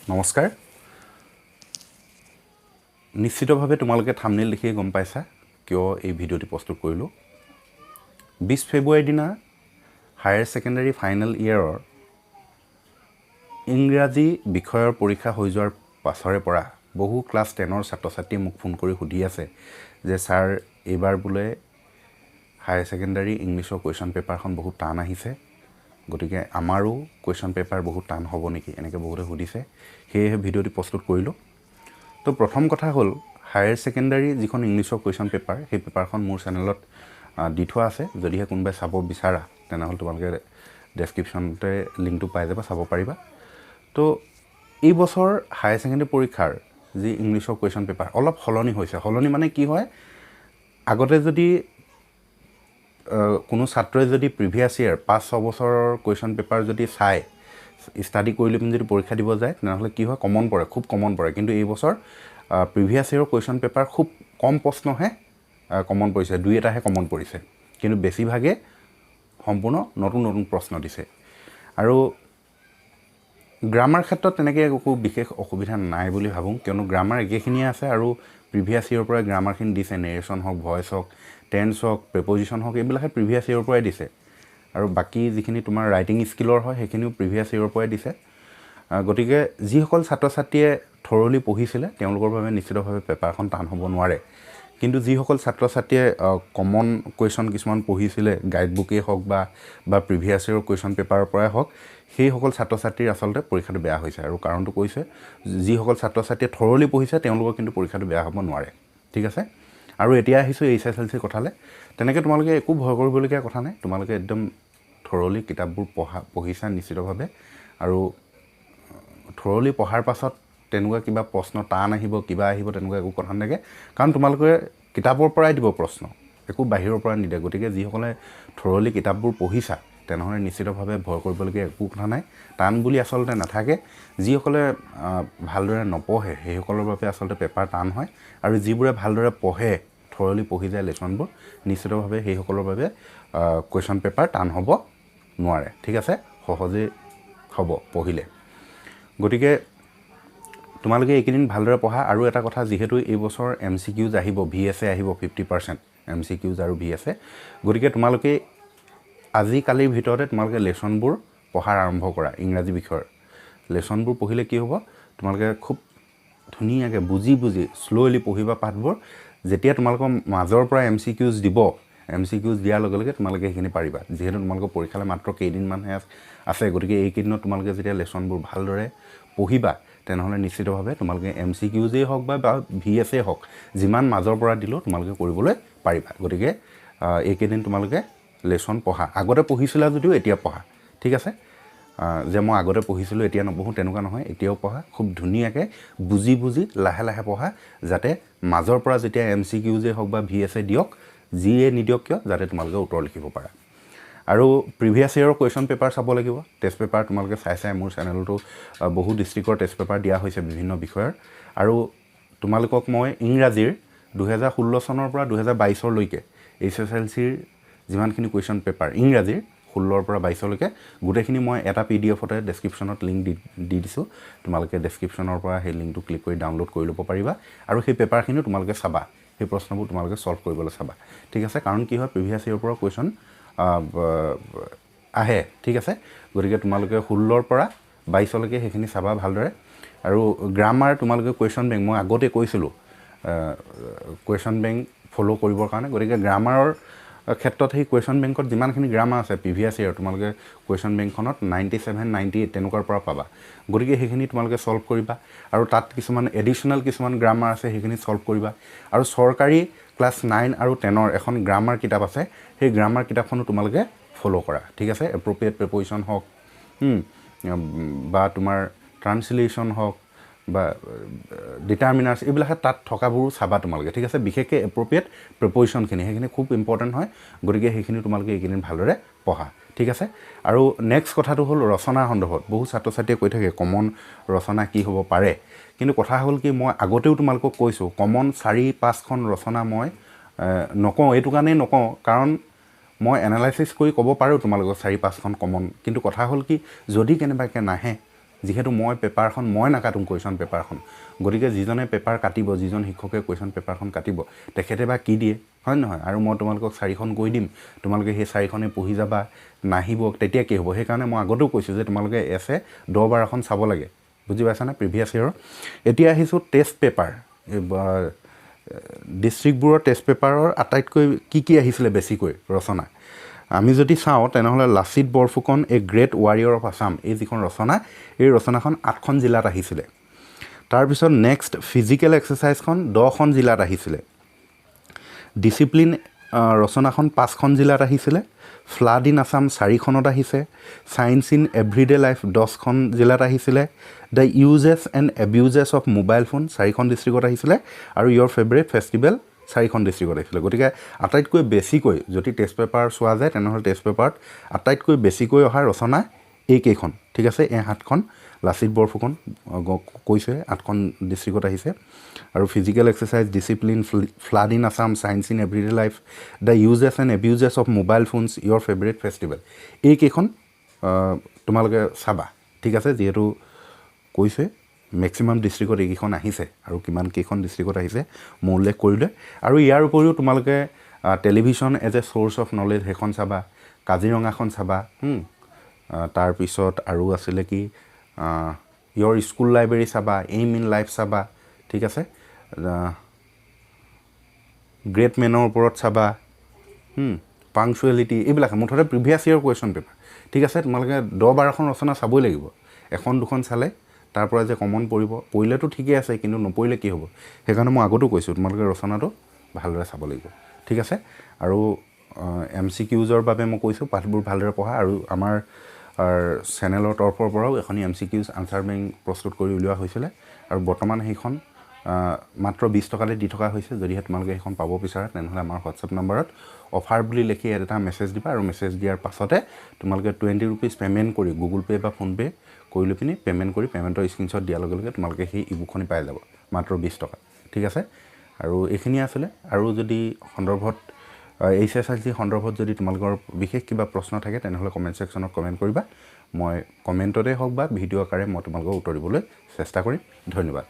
নমস্কাৰ নিশ্চিতভাৱে তোমালোকে থাম্বনেইল দেখি গম পাইছা কিয় এই ভিডিঅ'টি প্ৰস্তুত কৰিলোঁ 20 ফেব্ৰুৱাৰীৰ দিনা হায়াৰ সেকেন্ডাৰী ফাইনেল ইয়াৰৰ ইংৰাজী বিষয়ৰ পৰীক্ষা হৈ যোৱাৰ পাছৰে পৰা বহু ক্লাছ 10ৰ ছাত্ৰ-ছাত্ৰীয়ে মোক ফোন কৰি সুধি আছে যে স্যাৰ এইবাৰ বোলে হায়াৰ সেকেন্ডাৰী ইংলিছৰ কোৱেশ্চন পেপাৰখন বহুত টান আহিছে গতিকে আমাৰো কোৱেশ্চন পেপাৰ বহুত টান হ'ব নেকি এনেকৈ বহুতে সুধিছে সেয়ে ভিডিঅ'টি প্ৰস্তুত কৰিলোঁ তো প্ৰথম কথা হ'ল হায়াৰ সেকেন্ডাৰী যিখন ইংলিছৰ কোৱেশ্চন পেপাৰ সেই পেপাৰখন মোৰ চেনেলত দি থোৱা আছে যদিহে কোনোবাই চাব বিচাৰা তেনেহ'লে তোমালোকে ডেছক্ৰিপশ্যনতে লিংকটো পাই যাবা চাব পাৰিবা তো এই বছৰ হায়াৰ সেকেন্ডাৰী পৰীক্ষাৰ যি ইংলিছৰ কোৱেশ্চন পেপাৰ অলপ সলনি হৈছে সলনি মানে কি হয় আগতে যদি কোনো ছাত্ৰই যদি প্ৰিভিয়াছ ইয়াৰ 5-6 বছৰৰ কোৱেশ্চন পেপাৰ যদি চাই ষ্টাডি কৰি লৈ যদি পৰীক্ষা দিব যায় তেনেহ'লে কি হয় কমন পৰে খুব কমন পৰে কিন্তু এই বছৰ প্ৰিভিয়াছ ইয়াৰৰ কোৱেশ্চন পেপাৰ খুব কম প্ৰশ্নহে কমন পৰিছে দুই এটাহে কমন পৰিছে কিন্তু বেছিভাগে সম্পূৰ্ণ নতুন নতুন প্ৰশ্ন দিছে আৰু গ্ৰামাৰ ক্ষেত্ৰত তেনেকৈ একো বিশেষ অসুবিধা নাই বুলি ভাবোঁ কিয়নো গ্ৰামাৰ একেখিনিয়ে আছে আৰু প্ৰিভিয়াছ ইয়াৰৰ পৰা গ্ৰামাৰখিনি দিছে নেৰেশ্যন হওক ভইচ হওক টেন্স হওক প্ৰিপজিশ্যন হওক এইবিলাকে প্ৰিভিয়াছ ইয়াৰৰ পৰাই দিছে আৰু বাকি যিখিনি তোমাৰ ৰাইটিং স্কিলৰ হয় সেইখিনিও প্ৰিভিয়াছ ইয়াৰৰ পৰাই দিছে গতিকে যিসকল ছাত্ৰ ছাত্ৰীয়ে থৰলি পঢ়িছিলে তেওঁলোকৰ বাবে নিশ্চিতভাৱে পেপাৰখন টান হ'ব নোৱাৰে কিন্তু যিসকল ছাত্ৰ ছাত্ৰীয়ে কমন কুৱেশ্যন কিছুমান পঢ়িছিলে গাইড বুকেই হওক বা প্ৰিভিয়াছ ইয়াৰৰ কুৱেশ্যন পেপাৰৰ পৰাই হওক সেইসকল ছাত্ৰ ছাত্ৰীৰ আচলতে পৰীক্ষাটো বেয়া হৈছে আৰু কাৰণটো কৈছে যিসকল ছাত্ৰ ছাত্ৰীয়ে থৰলি পঢ়িছে তেওঁলোকৰ কিন্তু পৰীক্ষাটো বেয়া হ'ব নোৱাৰে ঠিক আছে আৰু এতিয়া আহিছোঁ HSLC কথালে তেনেকৈ তোমালোকে একো ভয় কৰিবলগীয়া কথা নাই তোমালোকে একদম থৰলি কিতাপবোৰ পঢ়িছা নিশ্চিতভাৱে আৰু থৰলি পঢ়াৰ পাছত তেনেকুৱা কিবা প্ৰশ্ন টান আহিব কিবা আহিব তেনেকুৱা একো কথা নাথাকে কাৰণ তোমালোকে কিতাপৰ পৰাই দিব প্ৰশ্ন একো বাহিৰৰ পৰা নিদিয়ে গতিকে যিসকলে থৰলি কিতাপবোৰ পঢ়িছা তেনেহ'লে নিশ্চিতভাৱে ভয় কৰিবলগীয়া একো কথা নাই টান বুলি আচলতে নাথাকে যিসকলে ভালদৰে নপঢ়ে সেইসকলৰ বাবে আচলতে পেপাৰ টান হয় আৰু যিবোৰে ভালদৰে পঢ়ে থৰলি পঢ়ি যায় লেচনবোৰ নিশ্চিতভাৱে সেইসকলৰ বাবে কুৱেশ্যন পেপাৰ টান হ'ব নোৱাৰে ঠিক আছে সহজেই হ'ব পঢ়িলে গতিকে তোমালোকে এইকেইদিন ভালদৰে পঢ়া আৰু এটা কথা যিহেতু এই বছৰ MCQs আহিব VSA আহিব 50% MCQs আৰু VSA গতিকে তোমালোকে আজিকালিৰ ভিতৰতে তোমালোকে লেচনবোৰ পঢ়াৰ আৰম্ভ কৰা ইংৰাজী বিষয়ৰ লেচনবোৰ পঢ়িলে কি হ'ব তোমালোকে খুব ধুনীয়াকৈ বুজি শ্ল'লি পঢ়িবা পাঠবোৰ যেতিয়া তোমালোকৰ মাজৰ পৰা MCQs দিব MCQs দিয়াৰ লগে লগে তোমালোকে সেইখিনি পাৰিবা যিহেতু তোমালোকৰ পৰীক্ষালৈ মাত্ৰ কেইদিনমানহে আছে গতিকে এইকেইদিনত তোমালোকে যেতিয়া লেচনবোৰ ভালদৰে পঢ়িবা তেনেহ'লে নিশ্চিতভাৱে তোমালোকে MCQs হওক বা VSA হওক যিমান মাজৰ পৰা দিলেও তোমালোকে কৰিবলৈ পাৰিবা গতিকে এইকেইদিন তোমালোকে লেচন পঢ়া আগতে পঢ়িছিলা যদিও এতিয়া পঢ়া ঠিক আছে যে মই আগতে পঢ়িছিলোঁ এতিয়া নপঢ়োঁ তেনেকুৱা নহয় এতিয়াও পঢ়া খুব ধুনীয়াকৈ বুজি লাহে লাহে পঢ়া যাতে মাজৰ পৰা যেতিয়া MCQs হওক বা VSA দিয়ক যিয়ে নিদিয়ক কিয় যাতে তোমালোকে উত্তৰ লিখিব পাৰা আৰু প্ৰিভিয়াছ ইয়াৰৰ কুৱেশ্যন পেপাৰ চাব লাগিব টেষ্ট পেপাৰ তোমালোকে চাই মোৰ চেনেলটো বহু ডিষ্ট্ৰিক্টৰ টেষ্ট পেপাৰ দিয়া হৈছে বিভিন্ন বিষয়ৰ আৰু তোমালোকক মই ইংৰাজীৰ 2016 চনৰ পৰা 2022লৈকে HSLCৰ যিমানখিনি কুৱেশ্যন পেপাৰ ইংৰাজীৰ 16ৰ পৰা 22লৈকে গোটেইখিনি মই এটা PDFতে ডেছক্ৰিপশ্যনত লিংক দি দিছোঁ তোমালোকে ডেছক্ৰিপশ্যনৰ পৰা সেই লিংকটো ক্লিক কৰি ডাউনলোড কৰি ল'ব পাৰিবা আৰু সেই পেপাৰখিনিও তোমালোকে চাবা সেই প্ৰশ্নবোৰ তোমালোকে ছল্ভ কৰিবলৈ চাবা ঠিক আছে কাৰণ কি হয় প্ৰিভিয়াছ ইয়াৰৰ পৰা কুৱেশ্যন আহে ঠিক আছে গতিকে তোমালোকে 16ৰ পৰা 22লৈকে সেইখিনি চাবা ভালদৰে আৰু গ্ৰামাৰ তোমালোকে কুৱেশ্যন বেংক মই আগতে কৈছিলোঁ কুৱেশ্যন বেংক ফ'ল' কৰিবৰ কাৰণে গতিকে গ্ৰামাৰৰ ক্ষেত্ৰত সেই কুৱেশ্যন বেংকত যিমানখিনি গ্ৰামাৰ আছে প্ৰিভিয়াছ ইয়াৰ তোমালোকে কুৱেশ্যন বেংকখনত 97, 98 তেনেকুৱাৰ পৰা পাবা গতিকে সেইখিনি তোমালোকে ছল্ভ কৰিবা আৰু তাত কিছুমান এডিশ্যনেল কিছুমান গ্ৰামাৰ আছে সেইখিনি ছল্ভ কৰিবা আৰু চৰকাৰী ক্লাছ 9 আৰু 10ৰ এখন গ্ৰামাৰ কিতাপ আছে সেই গ্ৰামাৰ কিতাপখনো তোমালোকে ফ'ল' কৰা ঠিক আছে এপ্ৰপ্ৰিয়েট প্ৰিপজিশ্যন হওক বা তোমাৰ ট্ৰান্সলেশ্যন হওক বা ডিটাৰমিনাৰ্ছ এইবিলাকে তাত থকাবোৰো চাবা তোমালোকে ঠিক আছে বিশেষকৈ এপ্ৰপ্ৰিয়েট প্ৰিপজিশ্যনখিনি সেইখিনি খুব ইম্পৰ্টেণ্ট হয় গতিকে সেইখিনি তোমালোকে এইকেইদিন ভালদৰে পঢ়া ঠিক আছে আৰু নেক্সট কথাটো হ'ল ৰচনাৰ সন্দৰ্ভত বহু ছাত্ৰ ছাত্ৰীয়ে কৈ থাকে কমন ৰচনা কি হ'ব পাৰে কিন্তু কথা হ'ল কি মই আগতেও তোমালোকক কৈছোঁ কমন 4-5খন ৰচনা মই নকওঁ এইটো কাৰণেই নকওঁ কাৰণ মই এনালাইচিছ কৰি ক'ব পাৰোঁ তোমালোকক 4-5খন কমন কিন্তু কথা হ'ল কি যদি কেনেবাকৈ নাহে যিহেতু মই পেপাৰখন মই নাকাটোঁ কুৱেশ্যন পেপাৰখন গতিকে যিজনে পেপাৰ কাটিব যিজন শিক্ষকে কুৱেশ্যন পেপাৰখন কাটিব তেখেতে বা কি দিয়ে হয় নহয় আৰু মই তোমালোকক 4খন কৈ দিম তোমালোকে সেই 4খনে পঢ়ি যাবা নাহিব তেতিয়া কি হ'ব সেইকাৰণে মই আগতেও কৈছোঁ যে তোমালোকে এছে 10-12খন চাব লাগে বুজি পাইছানে প্ৰিভিয়াছ ইয়েৰৰ এতিয়া আহিছোঁ টেষ্ট পেপাৰ ডিষ্ট্ৰিক্টবোৰৰ টেষ্ট পেপাৰৰ আটাইতকৈ কি আহিছিলে বেছিকৈ ৰচনা আমি যদি চাওঁ তেনেহ'লে লাচিত বৰফুকন এ গ্ৰেট ৱাৰিয়ৰ অফ আছাম এই যিখন ৰচনা এই ৰচনাখন 8খন জিলাত আহিছিলে তাৰপিছত নেক্সট ফিজিকেল এক্সাৰচাইজখন 10খন জিলাত আহিছিলে ডিচিপ্লিন ৰচনাখন 5খন জিলাত আহিছিলে ফ্লাড ইন আছাম 4খনত আহিছে চায়েন্স ইন এভৰিডে লাইফ 10খন জিলাত আহিছিলে the uses and abuses of mobile phone 4খন ডিষ্ট্ৰিক্টত আহিছিলে আৰু ইয়ৰ ফেভৰেট ফেষ্টিভেল 4খন ডিষ্ট্ৰিক্টত আহিছিলে গতিকে আটাইতকৈ বেছিকৈ যদি টেষ্ট পেপাৰ চোৱা যায় তেনেহ'লে টেষ্ট পেপাৰত আটাইতকৈ বেছিকৈ অহা ৰচনা এইকেইখন ঠিক আছে এই 7খন লাচিত বৰফুকন কৈছে 8খন ডিষ্ট্ৰিক্টত আহিছে আৰু physical exercise discipline flood in Assam science in everyday life the uses and abuses of mobile phones your favourite festival এইকেইখন তোমালোকে চাবা ঠিক আছে যিহেতু কৈছে মেক্সিমাম ডিষ্ট্ৰিক্টত এইকেইখন আহিছে আৰু কিমান কেইখন ডিষ্ট্ৰিক্টত আহিছে মই উল্লেখ কৰিলে আৰু ইয়াৰ উপৰিও তোমালোকে television as a church of knowledge সেইখন চাবা কাজিৰঙাখন চাবা তাৰপিছত আৰু আছিলে কি ইয়ৰ স্কুল লাইব্ৰেৰী চাবা এইম ইন লাইফ চাবা ঠিক আছে গ্ৰেট মেনৰ ওপৰত চাবা পাংচুৱেলিটি এইবিলাক মুঠতে প্ৰিভিয়াছ ইয়েৰ কুৱেশ্যন পেপাৰ ঠিক আছে তোমালোকে 10-12খন ৰচনা চাবই লাগিব 1-2খন চালে তাৰ পৰা যে কমন পৰিলেতো ঠিকেই আছে কিন্তু নপৰিলে কি হ'ব সেইকাৰণে মই আগতো কৈছোঁ তোমালোকে ৰচনাটো ভালদৰে চাব লাগিব ঠিক আছে আৰু MCQsৰ বাবে মই কৈছোঁ পাঠবোৰ ভালদৰে পঢ়া আৰু আমাৰ চেনেলৰ তৰফৰ পৰাও এখনি MCQs আনচাৰ বেংক প্ৰস্তুত কৰি উলিওৱা হৈছিলে আৰু বৰ্তমান সেইখন মাত্ৰ 20 টকাতে দি থকা হৈছে যদিহে তোমালোকে সেইখন পাব বিচাৰা তেনেহ'লে আমাৰ হোৱাটছএপ নম্বৰত অফাৰ বুলি লিখি এটা মেছেজ দিবা আৰু মেছেজ দিয়াৰ পাছতে তোমালোকে 20 ৰুপিজ পে'মেণ্ট কৰি গুগল পে' বা ফোনপে' কৰি লৈ পিনি পে'মেণ্ট কৰি পে'মেণ্টৰ স্ক্ৰীনশ্বট দিয়াৰ লগে লগে তোমালোকে সেই ইবুকখনি পাই যাব মাত্ৰ 20 টকা ঠিক আছে আৰু এইখিনি আছিলে আৰু যদি সন্দৰ্ভত HSLC সন্দৰ্ভত যদি তোমালোকৰ বিশেষ কিবা প্ৰশ্ন থাকে তেনেহ'লে কমেণ্ট ছেকশ্যনত কমেণ্ট কৰিবা মই কমেণ্টতে হওক বা ভিডিঅ' আকাৰে মই তোমালোকক উত্তৰ দিবলৈ চেষ্টা কৰিম ধন্যবাদ